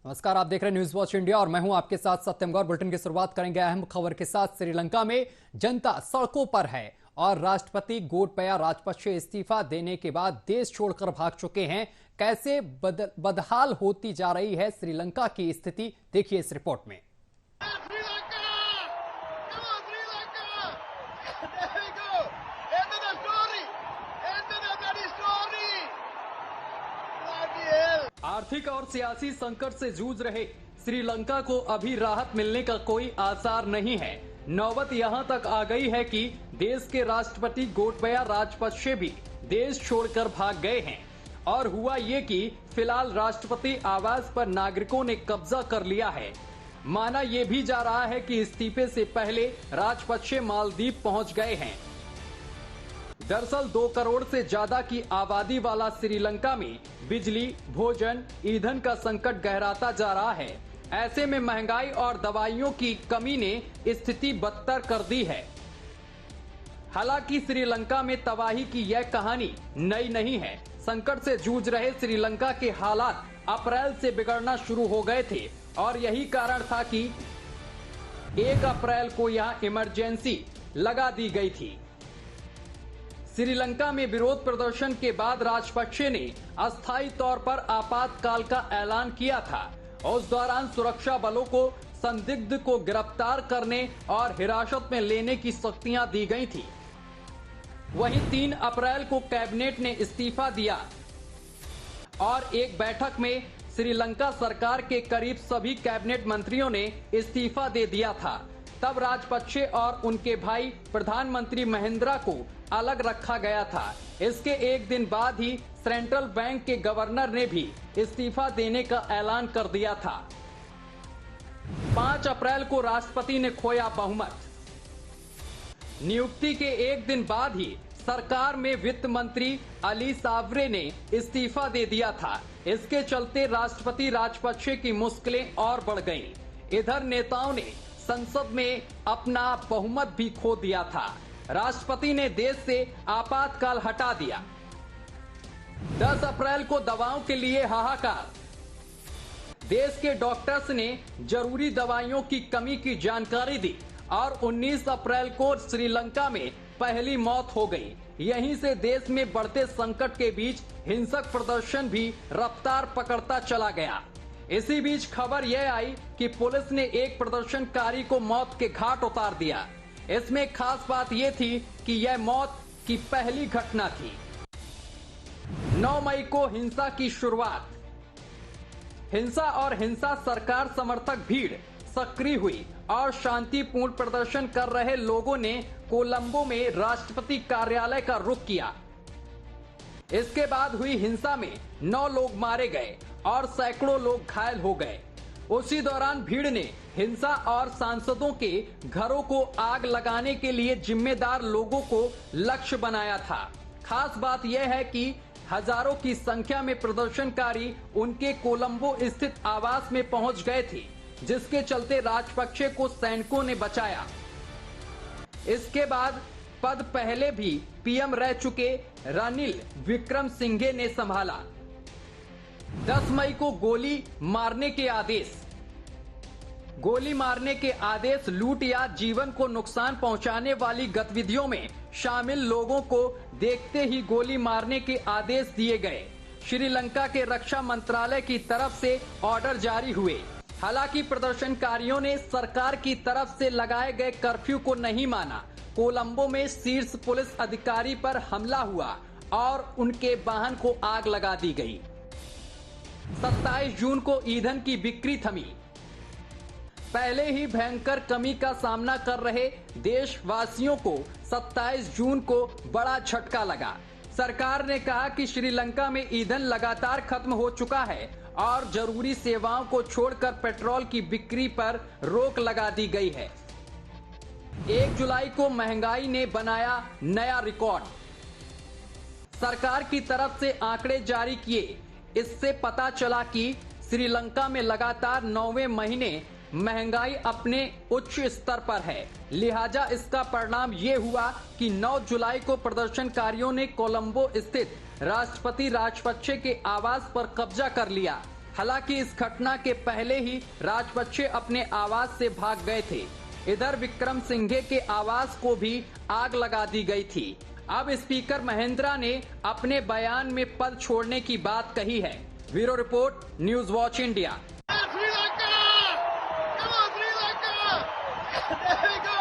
नमस्कार, आप देख रहे हैं न्यूज वॉच इंडिया और मैं हूं आपके साथ सत्यम गौर। बुलेटिन की शुरुआत करेंगे अहम खबर के साथ। श्रीलंका में जनता सड़कों पर है और राष्ट्रपति गोटबाया राजपक्षे इस्तीफा देने के बाद देश छोड़कर भाग चुके हैं। कैसे बदहाल होती जा रही है श्रीलंका की स्थिति, देखिए इस रिपोर्ट में। आर्थिक और सियासी संकट से जूझ रहे श्रीलंका को अभी राहत मिलने का कोई आसार नहीं है। नौबत यहां तक आ गई है कि देश के राष्ट्रपति गोटबाया राजपक्षे भी देश छोड़कर भाग गए हैं और हुआ ये कि फिलहाल राष्ट्रपति आवास पर नागरिकों ने कब्जा कर लिया है। माना यह भी जा रहा है कि इस्तीफे से पहले राजपक्षे मालदीव पहुंच गए हैं। दरअसल 2 करोड़ से ज्यादा की आबादी वाला श्रीलंका में बिजली, भोजन, ईंधन का संकट गहराता जा रहा है। ऐसे में महंगाई और दवाइयों की कमी ने स्थिति बदतर कर दी है। हालांकि श्रीलंका में तबाही की यह कहानी नई नहीं है। संकट से जूझ रहे श्रीलंका के हालात अप्रैल से बिगड़ना शुरू हो गए थे और यही कारण था कि 1 अप्रैल को यहां इमरजेंसी लगा दी गई थी। श्रीलंका में विरोध प्रदर्शन के बाद राजपक्षे ने अस्थायी तौर पर आपातकाल का ऐलान किया था। उस दौरान सुरक्षा बलों को संदिग्ध को गिरफ्तार करने और हिरासत में लेने की शक्तियां दी गई थी। वहीं 3 अप्रैल को कैबिनेट ने इस्तीफा दिया और एक बैठक में श्रीलंका सरकार के करीब सभी कैबिनेट मंत्रियों ने इस्तीफा दे दिया था। तब राजपक्षे और उनके भाई प्रधानमंत्री महिंद्रा को अलग रखा गया था। इसके एक दिन बाद ही सेंट्रल बैंक के गवर्नर ने भी इस्तीफा देने का ऐलान कर दिया था। 5 अप्रैल को राष्ट्रपति ने खोया बहुमत। नियुक्ति के एक दिन बाद ही सरकार में वित्त मंत्री अली सावरे ने इस्तीफा दे दिया था। इसके चलते राष्ट्रपति राजपक्षे की मुश्किलें और बढ़ गईं। इधर नेताओं ने संसद में अपना बहुमत भी खो दिया था। राष्ट्रपति ने देश से आपातकाल हटा दिया। 10 अप्रैल को दवाओं के लिए हाहाकार। देश के डॉक्टर्स ने जरूरी दवाइयों की कमी की जानकारी दी और 19 अप्रैल को श्रीलंका में पहली मौत हो गई। यहीं से देश में बढ़ते संकट के बीच हिंसक प्रदर्शन भी रफ्तार पकड़ता चला गया। इसी बीच खबर यह आई कि पुलिस ने एक प्रदर्शनकारी को मौत के घाट उतार दिया। इसमें खास बात यह थी कि यह मौत की पहली घटना थी। 9 मई को हिंसा की शुरुआत। हिंसा और हिंसा सरकार समर्थक भीड़ सक्रिय हुई और शांतिपूर्ण प्रदर्शन कर रहे लोगों ने कोलंबो में राष्ट्रपति कार्यालय का रुख किया। इसके बाद हुई हिंसा में 9 लोग मारे गए और सैकड़ों लोग घायल हो गए। उसी दौरान भीड़ ने हिंसा और सांसदों के घरों को आग लगाने के लिए जिम्मेदार लोगों को लक्ष्य बनाया था। खास बात यह है कि हजारों की संख्या में प्रदर्शनकारी उनके कोलंबो स्थित आवास में पहुंच गए थे, जिसके चलते राजपक्षे को सैनिकों ने बचाया। इसके बाद पद पहले भी पीएम रह चुके रानिल विक्रमसिंघे ने संभाला। 10 मई को गोली मारने के आदेश। गोली मारने के आदेश लूट या जीवन को नुकसान पहुंचाने वाली गतिविधियों में शामिल लोगों को देखते ही गोली मारने के आदेश दिए गए। श्रीलंका के रक्षा मंत्रालय की तरफ से ऑर्डर जारी हुए। हालांकि प्रदर्शनकारियों ने सरकार की तरफ से लगाए गए कर्फ्यू को नहीं माना। कोलंबो में शीर्ष पुलिस अधिकारी पर हमला हुआ और उनके वाहन को आग लगा दी गई। 27 जून को ईंधन की बिक्री थमी। पहले ही भयंकर कमी का सामना कर रहे देशवासियों को 27 जून को बड़ा झटका लगा। सरकार ने कहा कि श्रीलंका में ईंधन लगातार खत्म हो चुका है और जरूरी सेवाओं को छोड़कर पेट्रोल की बिक्री पर रोक लगा दी गई है। 1 जुलाई को महंगाई ने बनाया नया रिकॉर्ड। सरकार की तरफ से आंकड़े जारी किए। इससे पता चला कि श्रीलंका में लगातार 9वें महीने महंगाई अपने उच्च स्तर पर है। लिहाजा इसका परिणाम ये हुआ कि 9 जुलाई को प्रदर्शनकारियों ने कोलंबो स्थित राष्ट्रपति राजपक्षे के आवास पर कब्जा कर लिया। हालांकि इस घटना के पहले ही राजपक्षे अपने आवास से भाग गए थे। इधर विक्रम सिंघे के आवास को भी आग लगा दी गई थी। अब स्पीकर महेंद्रा ने अपने बयान में पद छोड़ने की बात कही है। Bureau report, news watch India. Come on, Sri Lanka! There we go!